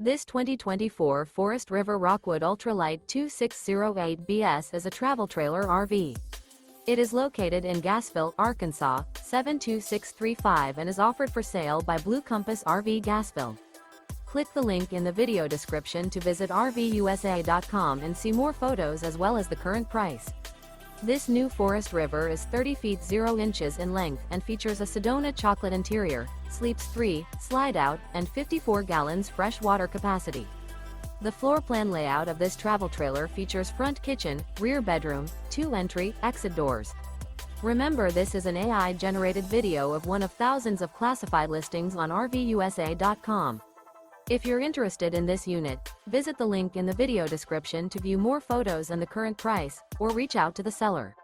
This 2024 Forest River Rockwood Ultralight 2608BS is a travel trailer RV. It is located in Gassville, Arkansas, 72635 and is offered for sale by Blue Compass RV Gassville. Click the link in the video description to visit RVUSA.com and see more photos as well as the current price. This new Forest River is 30 feet 0 inches in length and features a SEDONA-CHOCOLATE interior, sleeps 3, Slideout, and 54 gallons fresh water capacity. The floor plan layout of this travel trailer features front kitchen, rear bedroom, 2 entry, exit doors. Remember, this is an AI-generated video of one of thousands of classified listings on RVUSA.com. If you're interested in this unit, visit the link in the video description to view more photos and the current price, or reach out to the seller.